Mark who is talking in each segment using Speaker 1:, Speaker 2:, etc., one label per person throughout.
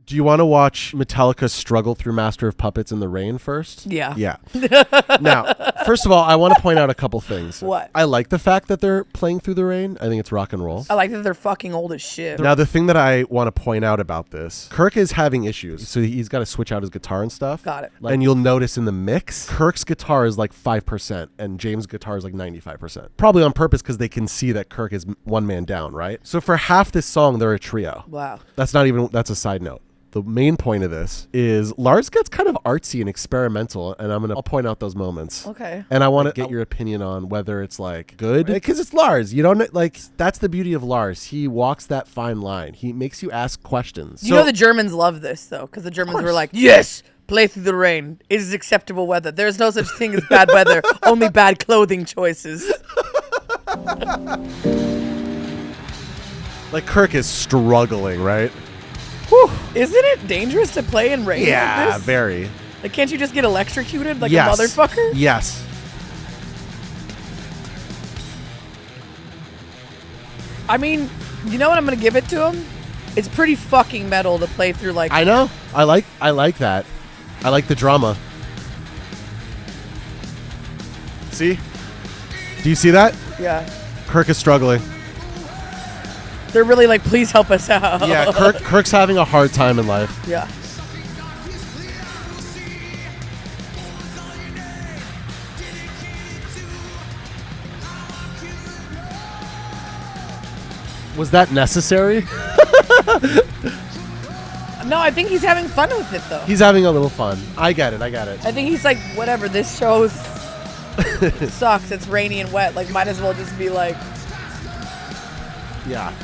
Speaker 1: Do you want to watch Metallica struggle through Master of Puppets in the rain first?
Speaker 2: Yeah.
Speaker 1: Yeah. Now, first of all, I want to point out a couple things.
Speaker 2: What?
Speaker 1: I like the fact that they're playing through the rain. I think it's rock and roll.
Speaker 2: I like that they're fucking old as shit.
Speaker 1: Now, the thing that I want to point out about this, Kirk is having issues. So he's got to switch out his guitar and stuff.
Speaker 2: Got it.
Speaker 1: And you'll notice in the mix, Kirk's guitar is like 5% and James' guitar is like 95%. Probably on purpose because they can see that Kirk is one man down, right? So for half this song, they're a trio.
Speaker 2: Wow.
Speaker 1: That's a side note. The main point of this is Lars gets kind of artsy and experimental, and I'll point out those moments.
Speaker 2: Okay.
Speaker 1: And I want to get your opinion on whether it's like good, because it's Lars. You don't like, that's the beauty of Lars. He walks that fine line. He makes you ask questions.
Speaker 2: You know the Germans love this though, because the Germans were like, yes, play through the rain. It is acceptable weather. There's no such thing as bad weather, only bad clothing choices.
Speaker 1: Like Kirk is struggling, right?
Speaker 2: Whew. Isn't it dangerous to play in rain
Speaker 1: Yeah,
Speaker 2: like this?
Speaker 1: very.
Speaker 2: Like, can't you just get electrocuted like a motherfucker?
Speaker 1: Yes.
Speaker 2: I mean, you know what I'm gonna give it to him? It's pretty fucking metal to play through like.
Speaker 1: I know. I like that. I like the drama. See? Do you see that?
Speaker 2: Yeah.
Speaker 1: Kirk is struggling.
Speaker 2: They're really like, please help us out.
Speaker 1: Yeah, Kirk's having a hard time in life.
Speaker 2: Yeah.
Speaker 1: Was that necessary?
Speaker 2: No, I think he's having fun with it though.
Speaker 1: He's having a little fun. I get it.
Speaker 2: I think he's like, whatever, this show sucks. It's rainy and wet. Like, might as well just be like.
Speaker 1: Yeah.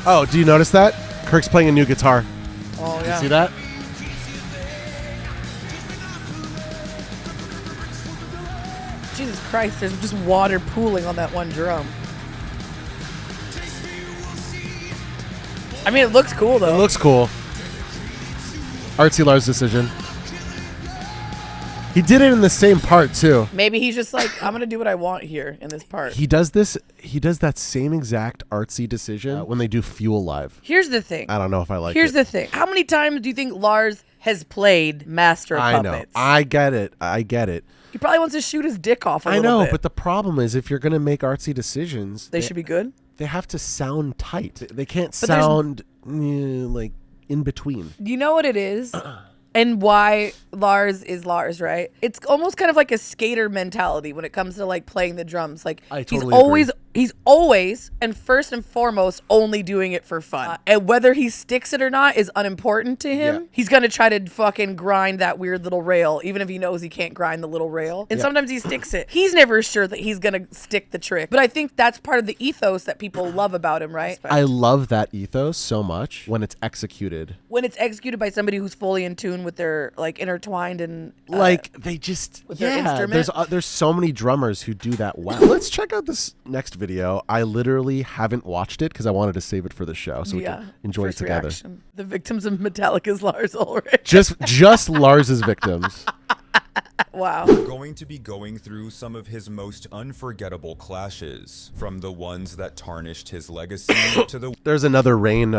Speaker 1: Oh, do you notice that? Kirk's playing a new guitar.
Speaker 2: Oh, yeah.
Speaker 1: You see that?
Speaker 2: Jesus Christ, there's just water pooling on that one drum. I mean, it looks cool, though.
Speaker 1: It looks cool. Artsy Lars decision. He did it in the same part, too.
Speaker 2: Maybe he's just like, I'm going to do what I want here in this part.
Speaker 1: He does that same exact artsy decision when they do Fuel Live.
Speaker 2: Here's the thing.
Speaker 1: I don't know if I like it.
Speaker 2: Here's the thing. How many times do you think Lars has played Master of Puppets?
Speaker 1: I get it.
Speaker 2: He probably wants to shoot his dick off a little bit.
Speaker 1: But the problem is if you're going to make artsy decisions...
Speaker 2: They should be good?
Speaker 1: They have to sound tight. They can't sound like in between.
Speaker 2: You know what it is? And why Lars is Lars, right? It's almost kind of like a skater mentality when it comes to like playing the drums. Like
Speaker 1: I totally agree.
Speaker 2: He's always and first and foremost only doing it for fun. And whether he sticks it or not is unimportant to him.
Speaker 1: Yeah.
Speaker 2: He's gonna try to fucking grind that weird little rail, even if he knows he can't grind the little rail. And sometimes he sticks it. He's never sure that he's gonna stick the trick. But I think that's part of the ethos that people love about him, right?
Speaker 1: I love that ethos so much when it's executed.
Speaker 2: When it's executed by somebody who's fully in tune with their like intertwined and
Speaker 1: like they just
Speaker 2: with their instrument.
Speaker 1: There's so many drummers who do that well. Let's check out this next video. I literally haven't watched it because I wanted to save it for the show so we can enjoy it together.
Speaker 2: Reaction. The victims of Metallica's Lars Ulrich.
Speaker 1: Just Lars's victims.
Speaker 2: Wow.
Speaker 3: We're going to be going through some of his most unforgettable clashes, from the ones that tarnished his legacy to the
Speaker 1: There's another rain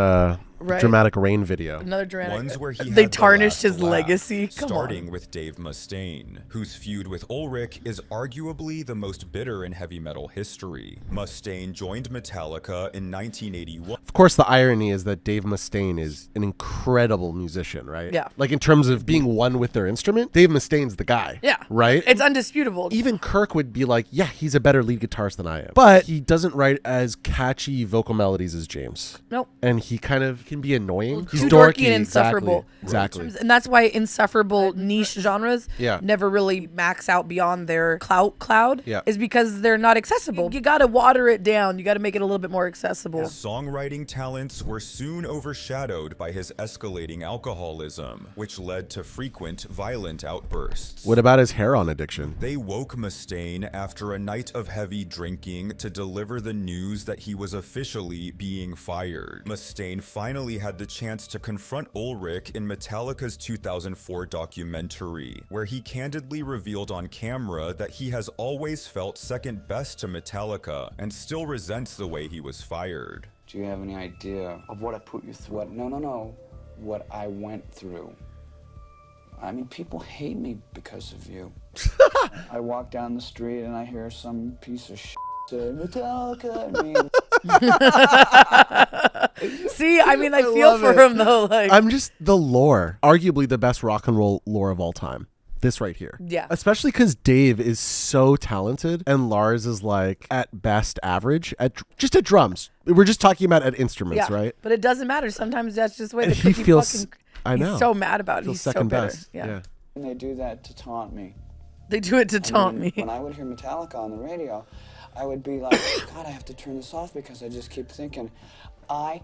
Speaker 1: dramatic rain video.
Speaker 2: Another dramatic.
Speaker 3: ones where he
Speaker 2: they
Speaker 3: had
Speaker 2: tarnished
Speaker 3: the last
Speaker 2: his
Speaker 3: laugh,
Speaker 2: legacy. Come
Speaker 3: starting
Speaker 2: on.
Speaker 3: with Dave Mustaine, whose feud with Ulrich is arguably the most bitter in heavy metal history. Mustaine joined Metallica in 1981.
Speaker 1: Of course, the irony is that Dave Mustaine is an incredible musician, right?
Speaker 2: Yeah.
Speaker 1: Like in terms of being one with their instrument, Dave Mustaine's the guy.
Speaker 2: Yeah.
Speaker 1: Right?
Speaker 2: It's undisputable.
Speaker 1: Even Kirk would be like, yeah, he's a better lead guitarist than I am. But he doesn't write as catchy vocal melodies as James.
Speaker 2: Nope.
Speaker 1: And he kind of can be annoying. He's
Speaker 2: Too
Speaker 1: dorky
Speaker 2: and insufferable.
Speaker 1: Exactly.
Speaker 2: And that's why insufferable niche genres
Speaker 1: Yeah.
Speaker 2: never really max out beyond their cloud.
Speaker 1: Yeah.
Speaker 2: Is because they're not accessible. You got to water it down. You got to make it a little bit more accessible.
Speaker 3: His songwriting talents were soon overshadowed by his escalating alcoholism, which led to frequent violent outbursts.
Speaker 1: What about his heroin addiction?
Speaker 3: They woke Mustaine after a night of heavy drinking to deliver the news that he was officially being fired. Mustaine finally finally had the chance to confront Ulrich in Metallica's 2004 documentary, where he candidly revealed on camera that he has always felt second best to Metallica and still resents the way he was fired.
Speaker 4: Do you have any idea
Speaker 5: Of what I put you through.
Speaker 4: what, no, what I went through? I mean, people hate me because of you. I walk down the street and I hear some piece of shit say, Metallica, I mean.
Speaker 2: See, I mean, I feel
Speaker 1: love
Speaker 2: for
Speaker 1: it.
Speaker 2: him though. Like,
Speaker 1: I'm just the lore, arguably the best rock and roll lore of all time. This right here.
Speaker 2: Yeah.
Speaker 1: Especially because Dave is so talented and Lars is like at best average at drums. We're just talking about at instruments,
Speaker 2: yeah,
Speaker 1: right?
Speaker 2: but it doesn't matter. Sometimes that's just the way
Speaker 1: And
Speaker 2: the
Speaker 1: he
Speaker 2: cookie
Speaker 1: feels.
Speaker 2: fucking.
Speaker 1: I know.
Speaker 2: He's so mad about it.
Speaker 1: Feels
Speaker 2: He's so
Speaker 1: second
Speaker 2: bitter.
Speaker 1: best.
Speaker 2: Yeah.
Speaker 4: And they do that to taunt me.
Speaker 2: They do it to taunt
Speaker 4: I mean,
Speaker 2: me.
Speaker 4: When I would hear Metallica on the radio, I would be like, God, I have to turn this off because I just keep thinking, I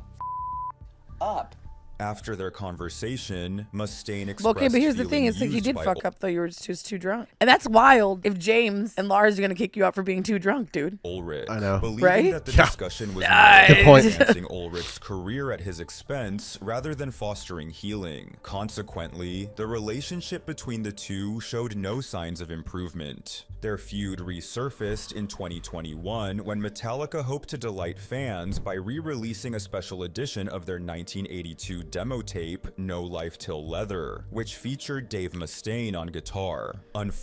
Speaker 4: up.
Speaker 3: After their conversation, Mustaine expressed
Speaker 2: Well, okay, but here's the thing:
Speaker 3: feeling
Speaker 2: it's like you
Speaker 3: used
Speaker 2: did
Speaker 3: by
Speaker 2: fuck up though. You were just too drunk, and that's wild. If James and Lars are gonna kick you out for being too drunk, dude.
Speaker 3: Ulrich,
Speaker 1: I know.
Speaker 3: believing
Speaker 2: Right?
Speaker 3: that the
Speaker 1: Yeah.
Speaker 3: discussion was
Speaker 2: Nice.
Speaker 3: more
Speaker 1: Good point.
Speaker 3: enhancing Ulrich's career at his expense rather than fostering healing. Consequently, the relationship between the two showed no signs of improvement. Their feud resurfaced in 2021 when Metallica hoped to delight fans by re-releasing a special edition of their 1982 demo tape, No Life Till Leather, which featured Dave Mustaine on guitar.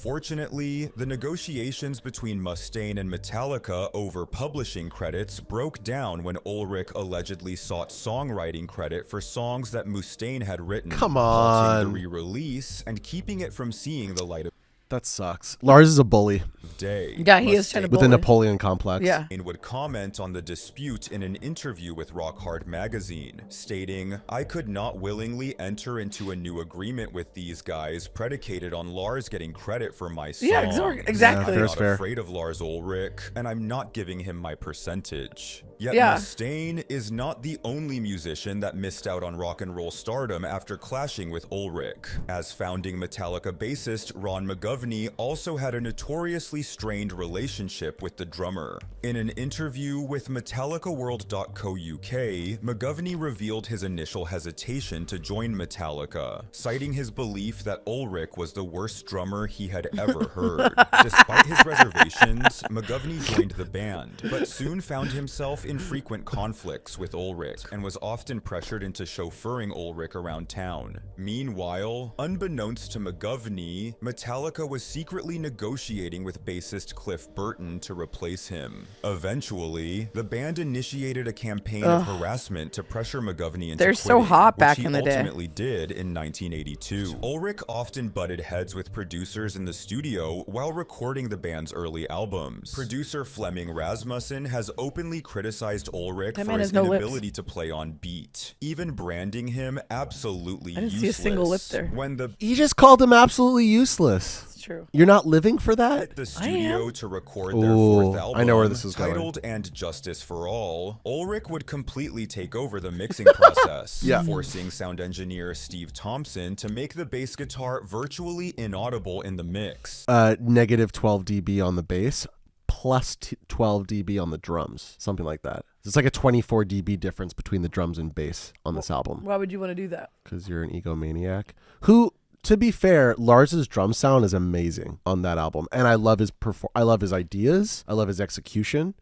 Speaker 3: Unfortunately, the negotiations between Mustaine and Metallica over publishing credits broke down when Ulrich allegedly sought songwriting credit for songs that Mustaine had written,
Speaker 1: Come
Speaker 3: halting
Speaker 1: on.
Speaker 3: the re-release and keeping it from seeing the light of
Speaker 1: That sucks. Lars is a bully
Speaker 3: day.
Speaker 2: Yeah, he is trying to
Speaker 1: with a
Speaker 2: bully.
Speaker 1: Napoleon complex.
Speaker 2: Yeah.
Speaker 3: Mustaine would comment on the dispute in an interview with Rock Hard magazine, stating, I could not willingly enter into a new agreement with these guys predicated on Lars getting credit for my songs.
Speaker 2: Yeah, exactly.
Speaker 1: Yeah,
Speaker 3: I'm
Speaker 1: fair's
Speaker 3: not
Speaker 1: fair.
Speaker 3: afraid of Lars Ulrich, and I'm not giving him my percentage. Yet
Speaker 2: Yeah.
Speaker 3: Mustaine is not the only musician that missed out on rock and roll stardom after clashing with Ulrich, as founding Metallica bassist Ron McGovney also had a notoriously strained relationship with the drummer. In an interview with MetallicaWorld.co.uk, McGovney revealed his initial hesitation to join Metallica, citing his belief that Ulrich was the worst drummer he had ever heard. Despite his reservations, McGovney joined the band, but soon found himself in frequent conflicts with Ulrich and was often pressured into chauffeuring Ulrich around town. Meanwhile, unbeknownst to McGovney, Metallica was secretly negotiating with bassist Cliff Burton to replace him. Eventually, the band initiated a campaign of harassment to pressure McGovney into
Speaker 2: They're so
Speaker 3: quitting,
Speaker 2: hot
Speaker 3: which
Speaker 2: back
Speaker 3: he
Speaker 2: in the day.
Speaker 3: ultimately did in 1982. Ulrich often butted heads with producers in the studio while recording the band's early albums. Producer Flemming Rasmussen has openly criticized Ulrich
Speaker 2: That
Speaker 3: for
Speaker 2: man
Speaker 3: his
Speaker 2: has no lips.
Speaker 3: inability to play on beat, even branding him absolutely
Speaker 2: I didn't
Speaker 3: useless.
Speaker 2: see a single lip there.
Speaker 3: When the
Speaker 1: You just called him absolutely useless.
Speaker 2: It's true.
Speaker 1: You're not living for that?
Speaker 3: at the studio
Speaker 2: am.
Speaker 3: to record their
Speaker 1: Ooh,
Speaker 3: fourth album,
Speaker 1: I know where this is going.
Speaker 3: titled And Justice for All, Ulrich would completely take over the mixing process,
Speaker 1: Yeah.
Speaker 3: forcing sound engineer Steve Thompson to make the bass guitar virtually inaudible in the mix.
Speaker 1: Negative 12 dB on the bass, plus 12 dB on the drums, something like that. It's like a 24 dB difference between the drums and bass on this album.
Speaker 2: Why would you want to do that?
Speaker 1: Because you're an egomaniac. Who, to be fair, Lars's drum sound is amazing on that album, and I love his I love his ideas. I love his execution.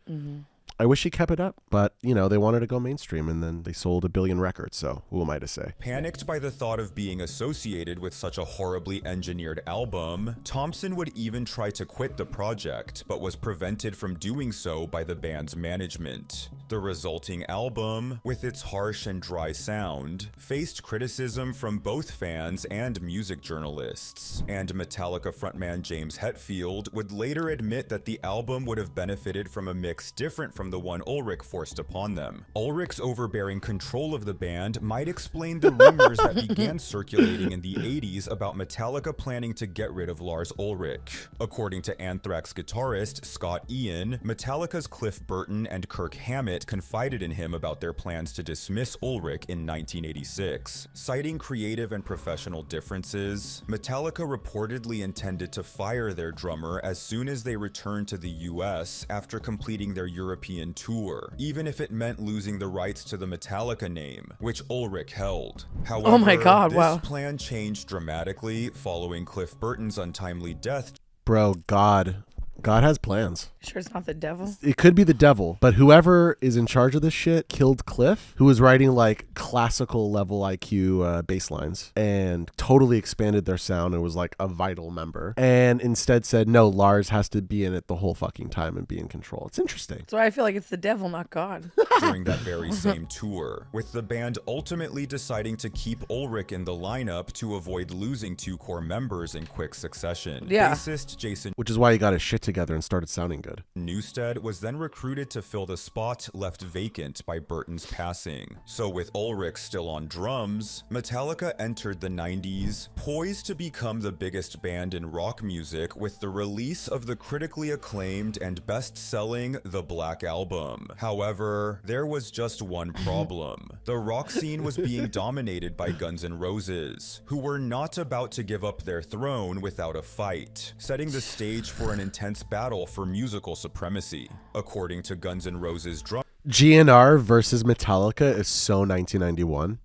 Speaker 1: I wish he kept it up, but you know, they wanted to go mainstream and then they sold 1 billion records, so who am I to say?
Speaker 3: Panicked by the thought of being associated with such a horribly engineered album, Thompson would even try to quit the project, but was prevented from doing so by the band's management. The resulting album, with its harsh and dry sound, faced criticism from both fans and music journalists, and Metallica frontman James Hetfield would later admit that the album would have benefited from a mix different from the one Ulrich forced upon them. Ulrich's overbearing control of the band might explain the rumors that began circulating in the 80s about Metallica planning to get rid of Lars Ulrich. According to Anthrax guitarist Scott Ian, Metallica's Cliff Burton and Kirk Hammett confided in him about their plans to dismiss Ulrich in 1986. Citing creative and professional differences, Metallica reportedly intended to fire their drummer as soon as they returned to the US after completing their European European tour, even if it meant losing the rights to the Metallica name, which Ulrich held. However,
Speaker 2: Oh my God,
Speaker 3: this
Speaker 2: wow.
Speaker 3: plan changed dramatically following Cliff Burton's untimely death.
Speaker 1: Bro, God has plans.
Speaker 2: Sure it's not the devil?
Speaker 1: It could be the devil, but whoever is in charge of this shit killed Cliff, who was writing like classical level IQ bass lines, and totally expanded their sound and was like a vital member, and instead said, no, Lars has to be in it the whole fucking time and be in control. It's interesting.
Speaker 2: That's why I feel like it's the devil, not God.
Speaker 3: During that very same tour, with the band ultimately deciding to keep Ulrich in the lineup to avoid losing 2 core members in quick succession.
Speaker 2: Yeah.
Speaker 3: Bassist Jason
Speaker 1: Which is why he got his shit together and started sounding good.
Speaker 3: Newsted was then recruited to fill the spot left vacant by Burton's passing. So with Ulrich still on drums, Metallica entered the 90s, poised to become the biggest band in rock music with the release of the critically acclaimed and best-selling The Black Album. However, there was just one problem. The rock scene was being dominated by Guns N' Roses, who were not about to give up their throne without a fight, setting the stage for an intense battle for musical supremacy. According to Guns N' Roses
Speaker 1: GNR versus Metallica is so 1991.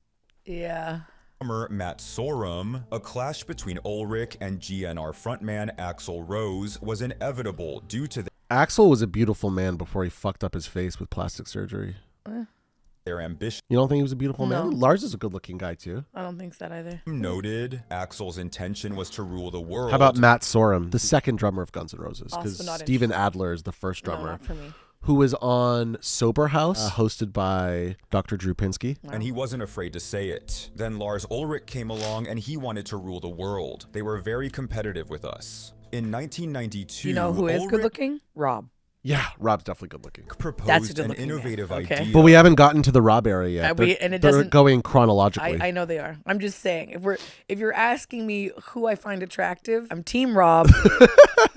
Speaker 2: Yeah.
Speaker 3: drummer Matt Sorum, a clash between Ulrich and GNR frontman Axl Rose was inevitable due to
Speaker 1: Axl was a beautiful man before he fucked up his face with plastic surgery.
Speaker 3: their ambition.
Speaker 1: You don't think he was a beautiful
Speaker 2: No.
Speaker 1: man? Lars is a good looking guy too.
Speaker 2: I don't think that either.
Speaker 3: Noted, Axl's intention was to rule the world.
Speaker 1: How about Matt Sorum, the second drummer of Guns N' Roses?
Speaker 2: Also
Speaker 1: Because
Speaker 2: not
Speaker 1: Steven Adler is the first
Speaker 2: No,
Speaker 1: drummer,
Speaker 2: not for me.
Speaker 1: who was on Sober House, hosted by Dr. Drew Pinsky.
Speaker 3: And he wasn't afraid to say it. Then Lars Ulrich came along and he wanted to rule the world. They were very competitive with us. In 1992,
Speaker 2: You know who is
Speaker 3: Ulrich
Speaker 2: good looking? Rob.
Speaker 1: Yeah, Rob's definitely good looking.
Speaker 2: That's a
Speaker 3: proposed an
Speaker 2: good-looking man.
Speaker 3: innovative
Speaker 2: Okay.
Speaker 3: idea.
Speaker 1: But we haven't gotten to the Rob era yet.
Speaker 2: And it
Speaker 1: They're
Speaker 2: doesn't-
Speaker 1: going chronologically.
Speaker 2: I know they are. I'm just saying, if you're asking me who I find attractive, I'm Team Rob.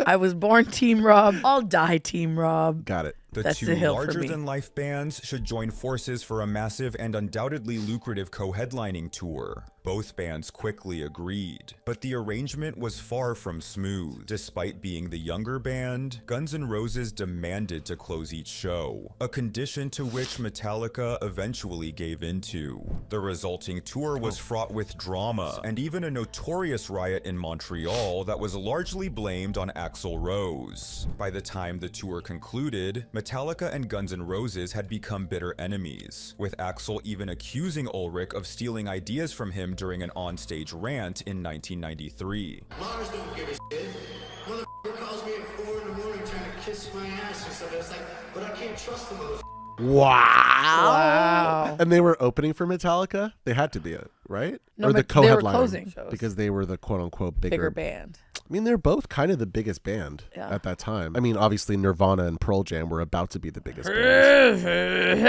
Speaker 2: I was born Team Rob. I'll die Team Rob.
Speaker 1: Got it.
Speaker 3: The
Speaker 2: That's
Speaker 3: two
Speaker 2: the hill for me.
Speaker 3: larger-than-life bands should join forces for a massive and undoubtedly lucrative co-headlining tour. Both bands quickly agreed, but the arrangement was far from smooth. Despite being the younger band, Guns N' Roses demanded to close each show, a condition to which Metallica eventually gave into. The resulting tour was fraught with drama, and even a notorious riot in Montreal that was largely blamed on Axl Rose. By the time the tour concluded, Metallica and Guns N' Roses had become bitter enemies, with Axl even accusing Ulrich of stealing ideas from him during an onstage rant in 1993.
Speaker 5: Lars don't give a shit. Motherfucker calls me at 4 in the morning trying to kiss my ass or something. It's like, but I can't trust the motherfucker.
Speaker 2: Wow.
Speaker 1: And they were opening for Metallica? They had to be it, right?
Speaker 2: No,
Speaker 1: or the
Speaker 2: but they were
Speaker 1: co-headliner.
Speaker 2: closing shows.
Speaker 1: Because they were the quote-unquote
Speaker 2: Bigger band.
Speaker 1: I mean, they're both kind of the biggest band
Speaker 2: Yeah.
Speaker 1: at that time. I mean, obviously Nirvana and Pearl Jam were about to be the biggest bands.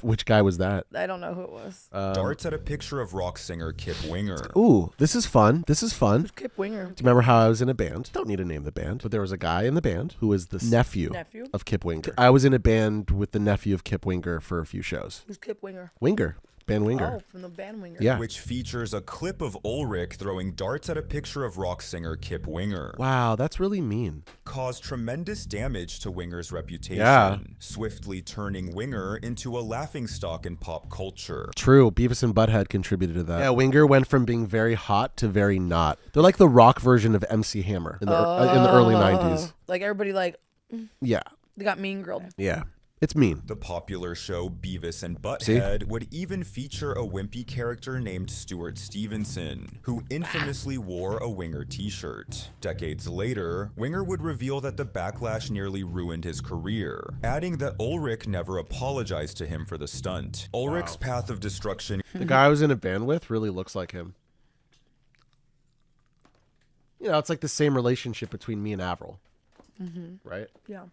Speaker 1: Which guy was that?
Speaker 2: I don't know who it was.
Speaker 3: Darts at a picture of rock singer Kip Winger.
Speaker 1: Ooh, this is fun. This is fun. Do
Speaker 2: Kip Winger.
Speaker 1: you remember how I was in a band? Don't need to name the band, but there was a guy in the band who was the nephew of Kip Winger. I was in a band with the nephew of Kip Winger for a few shows.
Speaker 2: Who's Kip Winger?
Speaker 1: Band Winger.
Speaker 2: Oh, from the band Winger.
Speaker 1: Yeah.
Speaker 3: Which features a clip of Ulrich throwing darts at a picture of rock singer Kip Winger.
Speaker 1: Wow, that's really mean.
Speaker 3: Caused tremendous damage to Winger's reputation,
Speaker 1: Yeah.
Speaker 3: swiftly turning Winger into a laughingstock in pop culture.
Speaker 1: True, Beavis and Butthead contributed to that. Yeah, Winger went from being very hot to very not. They're like the rock version of MC Hammer in the early 90s.
Speaker 2: Like everybody
Speaker 1: Yeah,
Speaker 2: they got mean grilled.
Speaker 1: yeah. It's mean.
Speaker 3: The popular show Beavis and Butthead would even feature a wimpy character named Stuart Stevenson, who infamously wore a Winger t-shirt. Decades later, Winger would reveal that the backlash nearly ruined his career, adding that Ulrich never apologized to him for the stunt. Ulrich's path of destruction.
Speaker 1: The guy I was in a band with really looks like him. You know, it's like the same relationship between me and Avril. Right?
Speaker 2: Yeah.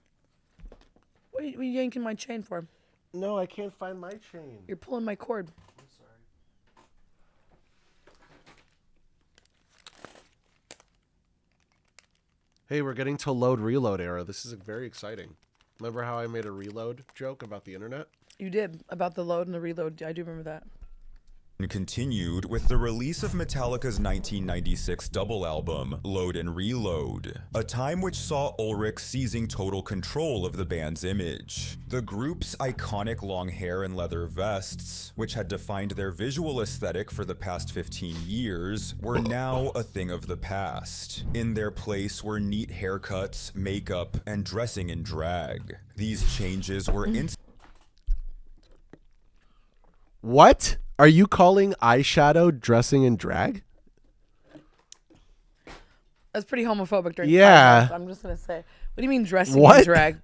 Speaker 2: What are you yanking my chain for?
Speaker 1: No, I can't find my chain.
Speaker 2: You're pulling my cord.
Speaker 1: I'm sorry. Hey, we're getting to load reload era. This is very exciting. Remember how I made a reload joke about the internet?
Speaker 2: You did about the load and the reload. I do remember that.
Speaker 3: continued with the release of Metallica's 1996 double album, Load and Reload, a time which saw Ulrich seizing total control of the band's image. The group's iconic long hair and leather vests, which had defined their visual aesthetic for the past 15 years, were now a thing of the past. In their place were neat haircuts, makeup, and dressing in drag. These changes were
Speaker 1: What? Are you calling eyeshadow dressing in drag?
Speaker 2: That's pretty homophobic during
Speaker 1: Yeah.
Speaker 2: the podcast, I'm just going to say. What do you mean dressing
Speaker 1: What?
Speaker 2: in drag?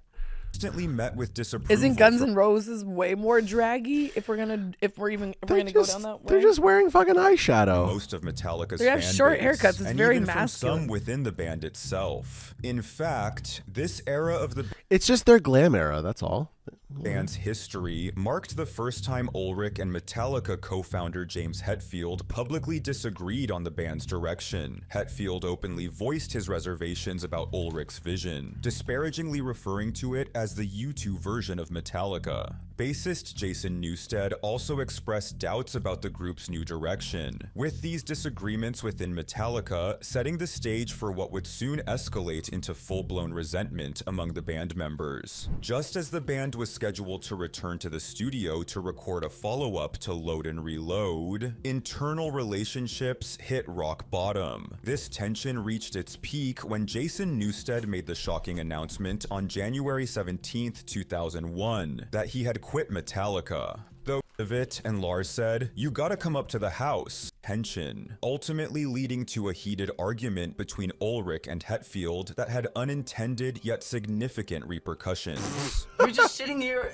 Speaker 3: instantly met with disapproval.
Speaker 2: Isn't Guns N' Roses way more draggy if we're gonna go down that way?
Speaker 1: They're just wearing fucking eyeshadow.
Speaker 3: Most of Metallica's
Speaker 2: They have
Speaker 3: fan
Speaker 2: short
Speaker 3: base,
Speaker 2: haircuts. It's
Speaker 3: and
Speaker 2: very
Speaker 3: even from
Speaker 2: masculine.
Speaker 3: some within the band itself. In fact, this era of the
Speaker 1: It's just their glam era, that's all.
Speaker 3: band's history marked the first time Ulrich and Metallica co-founder James Hetfield publicly disagreed on the band's direction. Hetfield openly voiced his reservations about Ulrich's vision, disparagingly referring to it as the U2 version of Metallica. Bassist Jason Newsted also expressed doubts about the group's new direction, with these disagreements within Metallica setting the stage for what would soon escalate into full-blown resentment among the band members. Just as the band was scheduled to return to the studio to record a follow-up to Load and Reload, internal relationships hit rock bottom. This tension reached its peak when Jason Newsted made the shocking announcement on January 17th, 2001, that he had quit Metallica. Though THET and Lars said, "You gotta come up to the house." Tension, ultimately leading to a heated argument between Ulrich and Hetfield that had unintended yet significant repercussions.
Speaker 5: You're just sitting here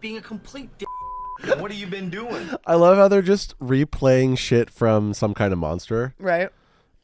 Speaker 5: being a complete d***. What have you been doing?
Speaker 1: I love how they're just replaying shit from Some Kind of Monster.
Speaker 2: Right.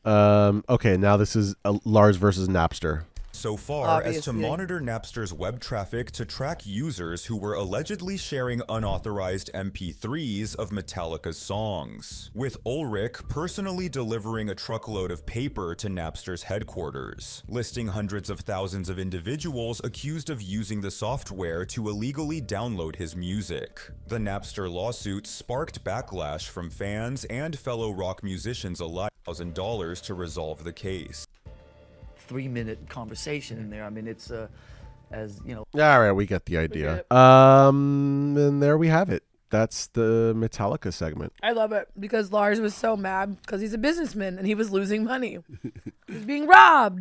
Speaker 1: Okay, now this is Lars versus Napster.
Speaker 3: So far as to
Speaker 2: Obviously.
Speaker 3: monitor Napster's web traffic to track users who were allegedly sharing unauthorized MP3s of Metallica's songs, with Ulrich personally delivering a truckload of paper to Napster's headquarters, listing hundreds of thousands of individuals accused of using the software to illegally download his music. The Napster lawsuit sparked backlash from fans and fellow rock musicians alike, $1,000 to resolve the case.
Speaker 6: 3-minute conversation in there. I mean, it's as you know.
Speaker 1: All right, we get the idea. And there we have it. That's the Metallica segment.
Speaker 2: I love it because Lars was so mad because he's a businessman and he was losing money. He's being robbed.